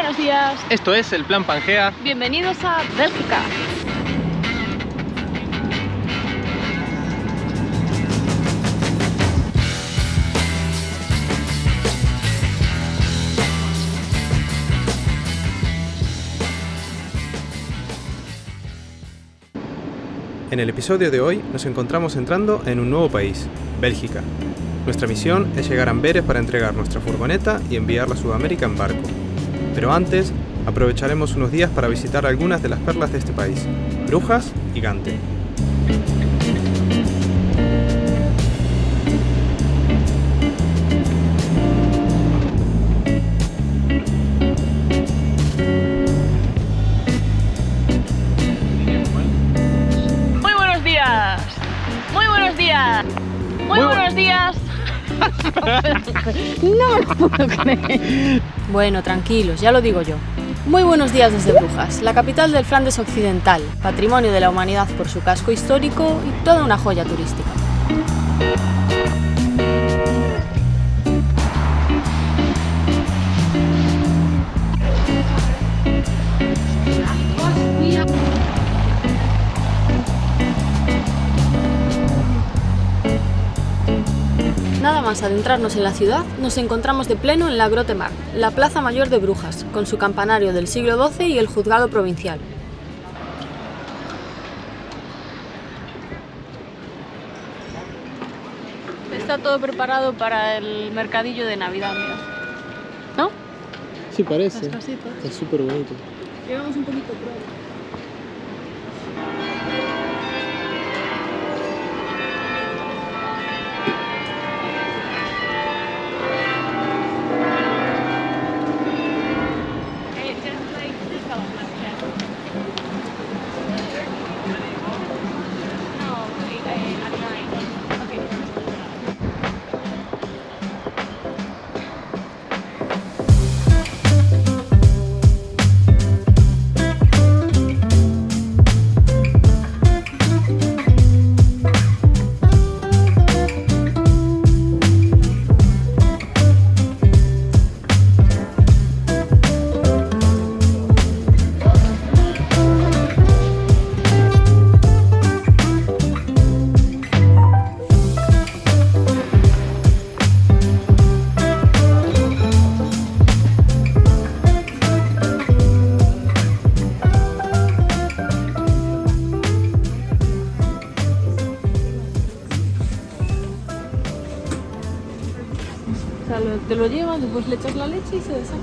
Buenos días. Esto es el Plan Pangea. Bienvenidos a Bélgica. En el episodio de hoy nos encontramos entrando en un nuevo país, Bélgica. Nuestra misión es llegar a Amberes para entregar nuestra furgoneta y enviarla a Sudamérica en barco. Pero antes, aprovecharemos unos días para visitar algunas de las perlas de este país, Brujas y Gante. Muy buenos días. No me lo puedo creer. Bueno, tranquilos, ya lo digo yo. Muy buenos días desde Brujas, la capital del Flandes Occidental, patrimonio de la humanidad por su casco histórico y toda una joya turística. Nada más adentrarnos en la ciudad, nos encontramos de pleno en la Grote Markt, la plaza mayor de Brujas, con su campanario del siglo XII y el juzgado provincial. Está todo preparado para el mercadillo de Navidad, mira. ¿No? Sí, parece. Las casitas. Está súper bonito. Llegamos un poquito pronto. Te lo llevas, después le echas la leche y se deshace.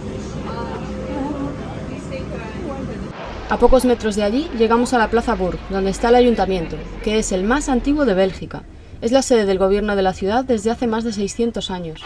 A pocos metros de allí llegamos a la Plaza Burg, donde está el ayuntamiento, que es el más antiguo de Bélgica. Es la sede del gobierno de la ciudad desde hace más de 600 años.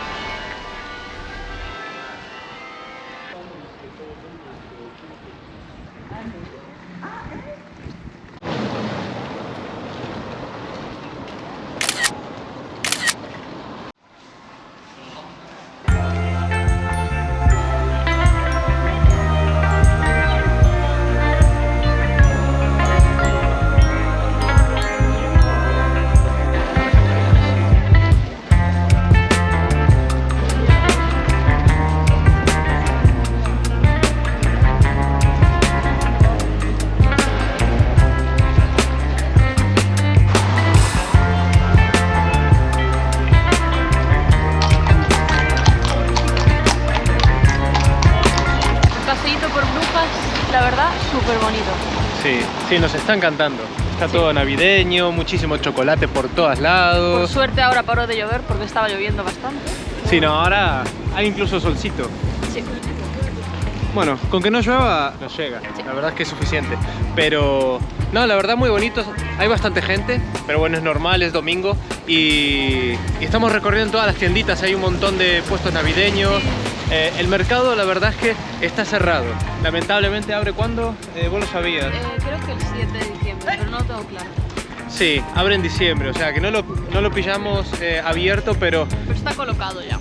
La verdad, súper bonito. Sí, nos está encantando. Está todo navideño, muchísimo chocolate por todos lados. Por suerte ahora paró de llover porque estaba lloviendo bastante. Sí, no, ahora hay incluso solcito. Sí. Bueno, con que no llueva, nos llega. Sí. La verdad es que es suficiente. Pero, no, la verdad muy bonito. Hay bastante gente, pero bueno, es normal, es domingo. Y estamos recorriendo todas las tienditas. Hay un montón de puestos navideños. El mercado, la verdad es que está cerrado. Lamentablemente, ¿abre cuándo? ¿Vos lo sabías? Creo que el 7 de diciembre, pero no lo tengo claro. Sí, abre en diciembre, o sea que no lo pillamos abierto, pero está colocado ya.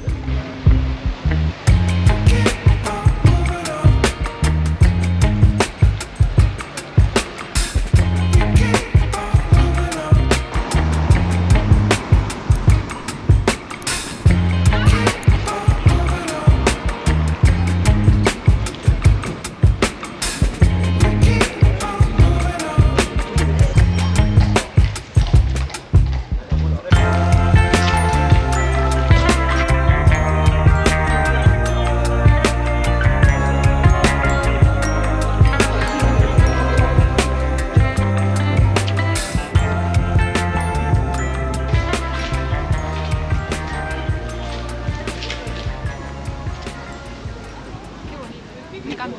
Me encanta.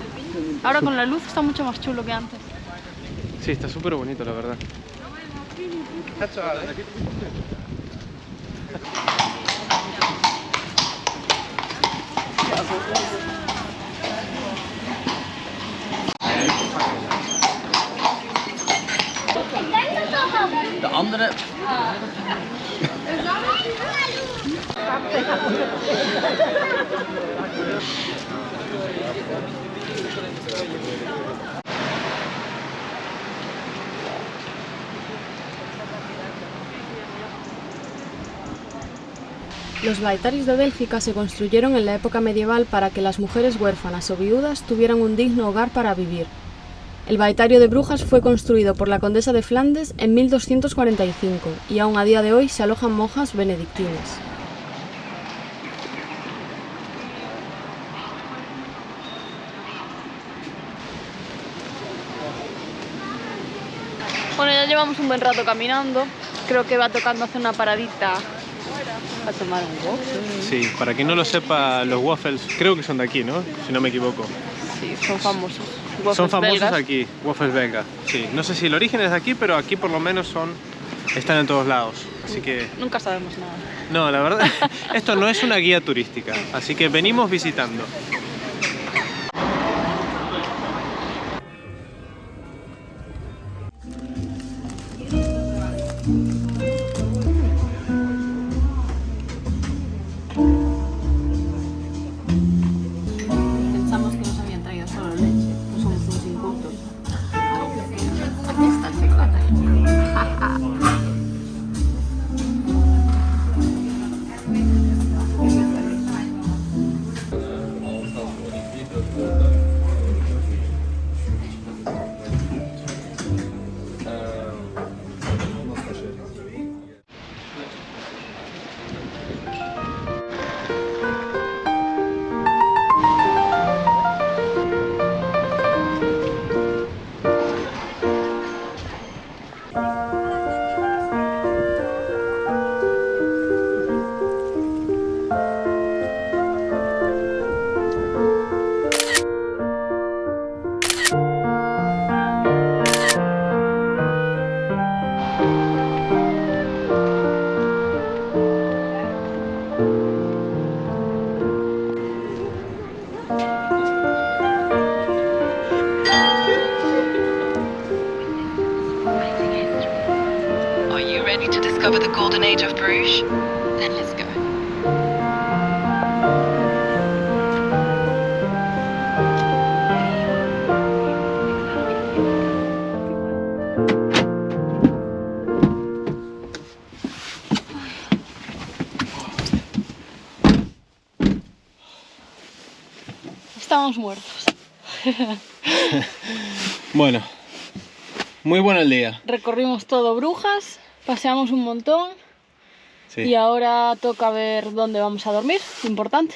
Ahora con la luz está mucho más chulo que antes. Sí, está súper bonito, la verdad. De andere. Los baetaris de Bélgica se construyeron en la época medieval para que las mujeres huérfanas o viudas tuvieran un digno hogar para vivir. El baetario de Brujas fue construido por la condesa de Flandes en 1245 y aún a día de hoy se alojan monjas benedictinas. Bueno, ya llevamos un buen rato caminando. Creo que va tocando hacer una paradita a tomar un waffle. Sí, para quien no lo sepa, los waffles creo que son de aquí, ¿no? Si no me equivoco. Sí, son famosos. Waffles Son famosos belgas. aquí, waffles belga. Sí, no sé si el origen es de aquí, pero aquí por lo menos están en todos lados. Así que, Nunca sabemos nada. no, la verdad, esto no es una guía turística. Así que venimos visitando. Pensamos que nos habían traído solo leche, no somos unos incultos. Aquí está el chocolate. Are you ready to discover the golden age of Bruges? Then let's go. Estamos muertos. Bueno, muy bueno el día. Recorrimos todo Brujas, paseamos un montón Sí. y ahora toca ver dónde vamos a dormir, importante.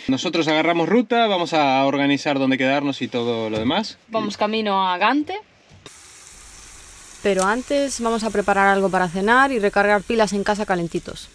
Nosotros agarramos ruta, vamos a organizar dónde quedarnos y todo lo demás. Vamos camino a Gante. Pero antes vamos a preparar algo para cenar y recargar pilas en casa calentitos.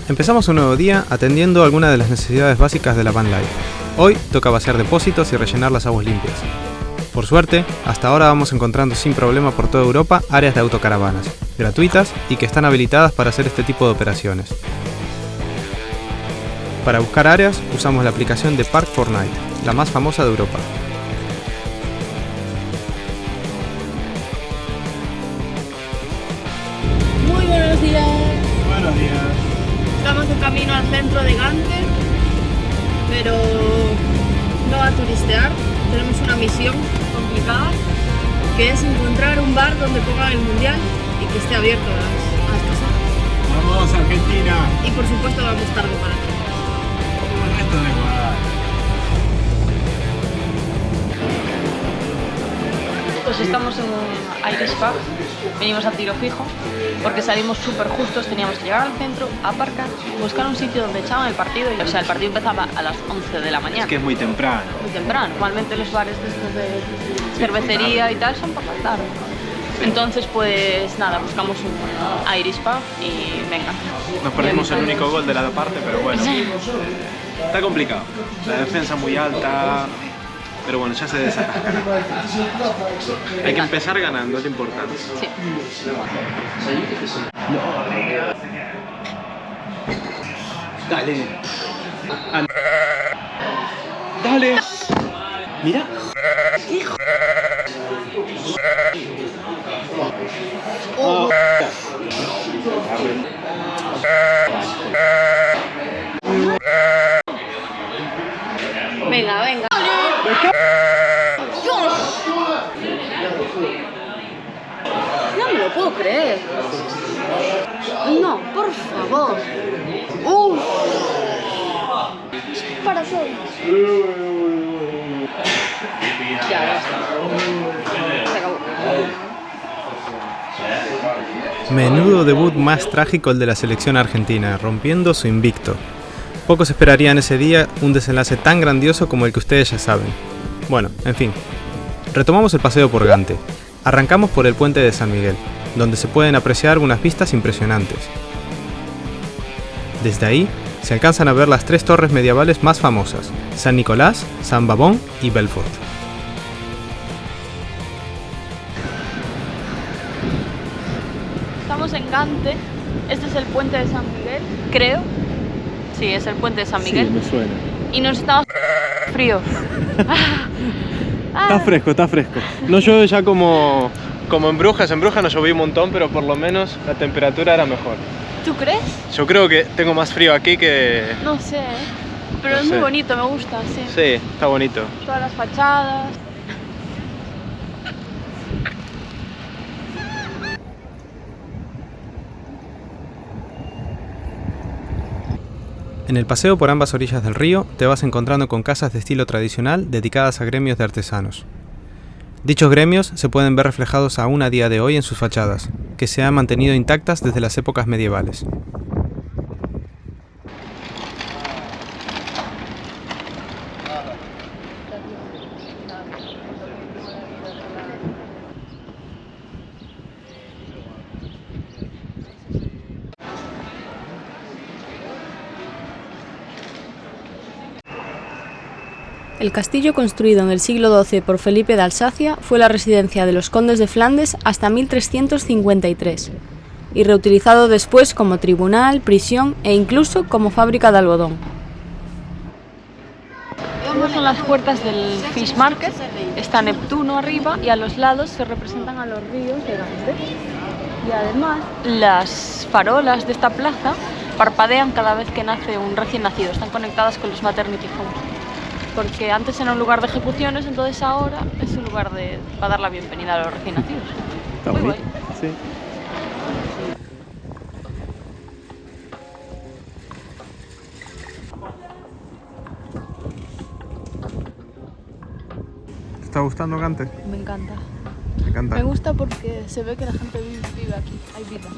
Empezamos un nuevo día atendiendo algunas de las necesidades básicas de la van life. Hoy toca vaciar depósitos y rellenar las aguas limpias. Por suerte, hasta ahora vamos encontrando sin problema por toda Europa áreas de autocaravanas, gratuitas y que están habilitadas para hacer este tipo de operaciones. Para buscar áreas usamos la aplicación de Park4Night, la más famosa de Europa. Muy buenos días. Buenos días. Estamos de camino al centro de Gante, pero no a turistear. Tenemos una misión complicada, que es encontrar un bar donde pongan el mundial y que esté abierto a estas horas. Vamos, Argentina. Y por supuesto vamos tarde para ti. Como el resto de Ecuador. Pues estamos en un Irish Pub venimos a tiro fijo porque salimos súper justos, teníamos que llegar al centro, aparcar, buscar un sitio donde echaban el partido. O sea, el partido empezaba a las 11 de la mañana. Es que es muy temprano. Muy temprano. Normalmente los bares de estos de cervecería y tal son para tarde. Entonces, pues nada, buscamos un Irish pub y venga. Nos perdimos el único gol de la parte, pero bueno. Está complicado. La defensa muy alta, pero bueno, ya se desatascará. Hay que empezar ganando, es lo importante. Sí. Dale. Dale. Mira. Hijo. Oh. Venga, venga. No me lo puedo creer. No, por favor. Para todo. Ya está. Se acabó. Menudo debut más trágico el de la selección argentina, rompiendo su invicto. Pocos esperarían ese día un desenlace tan grandioso como el que ustedes ya saben. Bueno, en fin. Retomamos el paseo por Gante. Arrancamos por el puente de San Miguel, donde se pueden apreciar unas vistas impresionantes. Desde ahí se alcanzan a ver las 3 torres medievales más famosas: San Nicolás, San Babón y Belfort. Estamos en Gante. Este es el puente de San Miguel, creo. Sí, es el puente de San Miguel. Sí, me suena. Y nos estamos frío. Está fresco, está fresco. No llueve ya como en Brujas. En Brujas no llovió un montón, pero por lo menos la temperatura era mejor. ¿Tú crees? Yo creo que tengo más frío aquí que... No sé, pero No es muy sé. bonito, me gusta, sí. Sí, está bonito. Todas las fachadas. En el paseo por ambas orillas del río te vas encontrando con casas de estilo tradicional dedicadas a gremios de artesanos. Dichos gremios se pueden ver reflejados aún a día de hoy en sus fachadas, que se han mantenido intactas desde las épocas medievales. El castillo, construido en el siglo XII por Felipe de Alsacia, fue la residencia de los condes de Flandes hasta 1353 y reutilizado después como tribunal, prisión e incluso como fábrica de algodón. Estas son las puertas del Fish Market. Está Neptuno arriba y a los lados se representan a los ríos de Gante. Y además las farolas de esta plaza parpadean cada vez que nace un recién nacido. Están conectadas con los maternity homes. Porque antes era un lugar de ejecuciones, entonces ahora es un lugar para dar la bienvenida a los recién nacidos. Está Muy bonito. guay. Sí. ¿Te está gustando Gante? Me encanta. Me encanta. Me gusta porque se ve que la gente vive aquí, hay vida.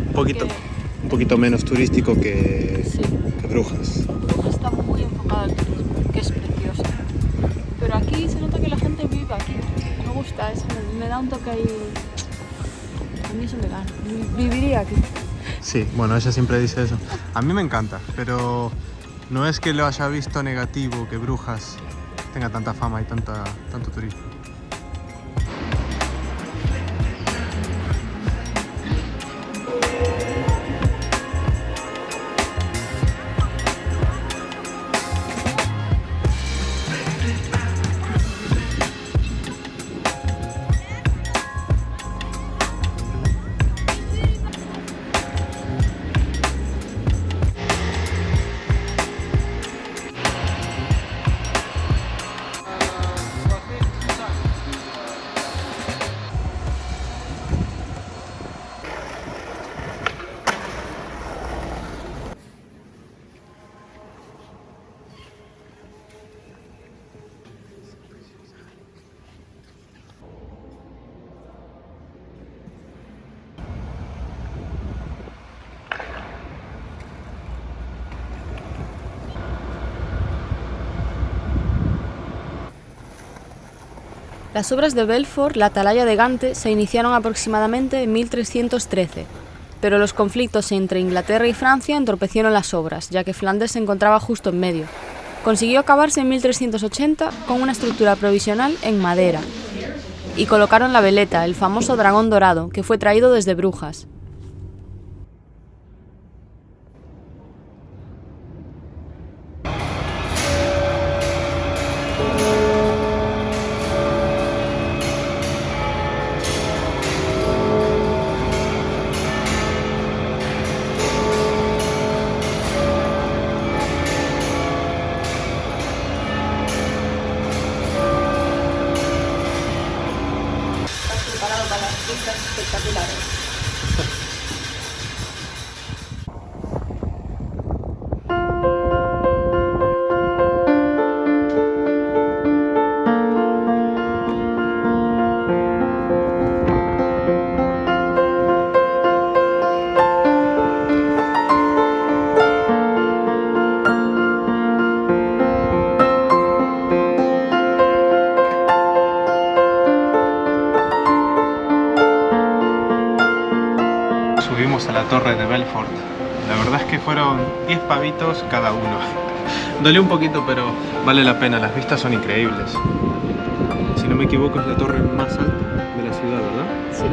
Un poquito menos turístico que Sí. Brujas. Está muy enfocado al turismo, que es precioso. Pero aquí se nota que la gente vive aquí. Me gusta eso, me da un toque ahí. A mí eso me gana. Viviría aquí. Sí, bueno, ella siempre dice eso. A mí me encanta, pero no es que lo haya visto negativo que Brujas tenga tanta fama y tanto turismo. Las obras de Belfort, la atalaya de Gante, se iniciaron aproximadamente en 1313, pero los conflictos entre Inglaterra y Francia entorpecieron las obras, ya que Flandes se encontraba justo en medio. Consiguió acabarse en 1380 con una estructura provisional en madera, y colocaron la veleta, el famoso dragón dorado, que fue traído desde Brujas. Subimos a la torre de Belfort. La verdad es que fueron 10 pavitos cada uno. Dolió un poquito, pero vale la pena, las vistas son increíbles. Si no me equivoco es la torre más alta de la ciudad, ¿verdad? Sí.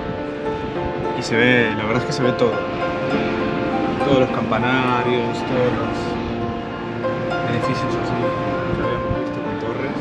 Y se ve, la verdad es que se ve todo. Todos los campanarios, todos los edificios así que habíamos visto con torres.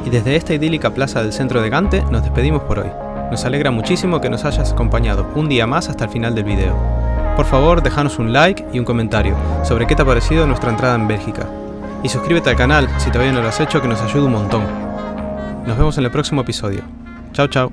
Y desde esta idílica plaza del centro de Gante nos despedimos por hoy. Nos alegra muchísimo que nos hayas acompañado un día más hasta el final del video. Por favor, déjanos un like y un comentario sobre qué te ha parecido nuestra entrada en Bélgica. Y suscríbete al canal si todavía no lo has hecho, que nos ayuda un montón. Nos vemos en el próximo episodio. Chao, chao.